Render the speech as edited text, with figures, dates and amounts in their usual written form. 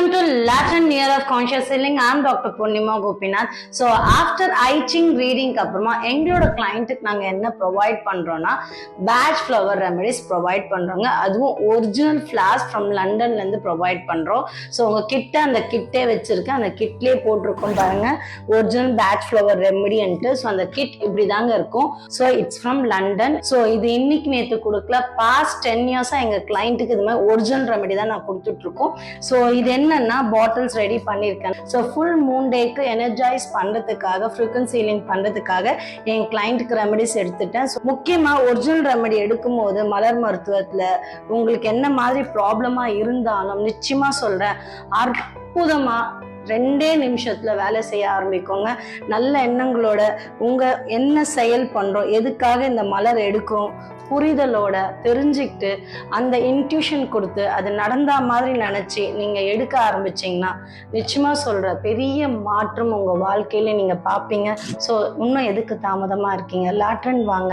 Welcome to Latin Year of Conscious Healing. I'm Dr. Purnima Gopinath. So after I Ching reading அப்புறமா எங்களோட கிளைண்ட்டுக்கு நாங்கள் என்ன provide பண்ணுறோன்னா batch flower remedies provide பண்ணுறோங்க. அதுவும் ஒரிஜினல் ஃப்ளார்ஸ் ஃப்ரம் லண்டன்லேருந்து ப்ரொவைட் பண்ணுறோம். So உங்கள் கிட்ட அந்த கிட்டே வச்சுருக்கேன், அந்த கிட்லேயே போட்டிருக்கோம் பாருங்கள், ஒரிஜினல் பேட்ச் ஃப்ளவர் ரெமெடின்ட்டு. ஸோ அந்த கிட் இப்படி தாங்க இருக்கும். So it's from London. So இது இன்னைக்கு நேற்று கொடுக்கல, பாஸ்ட் 10 இயர்ஸாக எங்கள் கிளைண்ட்டுக்கு இது மாதிரி ஒரிஜினல் ரெமெடி தான் நான் கொடுத்துட்ருக்கோம். ஸோ இது என்னன்னா பாட்டில்ஸ் ரெடி பண்ணியிருக்கேன். ஸோ ஃபுல் மூன் டேக்கு எனர்ஜைஸ் பண்ணுறதுக்காக, ஃப்ரீக்வன்சி ஹீலிங் பண்ணுறதுக்காக என் கிளைண்ட்டுக்கு ரெமெடிஸ் எடுத்துட்டேன். ஸோ முக்கியமாக ஒரிஜினல் ரெமெடி எடுக்கும் போது மலர் மருத்துவத்தில் உங்களுக்கு என்ன மாதிரி ப்ராப்ளமாக இருந்தாலும் நிச்சயமாக சொல்கிறேன், அற்புதமாக 2 நிமிஷத்துல வேலை செய்ய ஆரம்பிக்கோங்க. நல்ல எண்ணங்களோட உங்க என்ன செயல் பண்றோம், எதுக்காக இந்த மலர் எடுக்கும் புரிதலோட தெரிஞ்சுக்கிட்டு அந்த இன்ட்யூஷன் கொடுத்து அது நடந்தா மாதிரி நினைச்சு நீங்க எடுக்க ஆரம்பிச்சீங்கன்னா நிச்சயமா சொல்ற பெரிய மாற்றம் உங்க வாழ்க்கையில நீங்க பாப்பீங்க. ஸோ இன்னும் எதுக்கு தாமதமா இருக்கீங்க, லாட்ரன் வாங்க.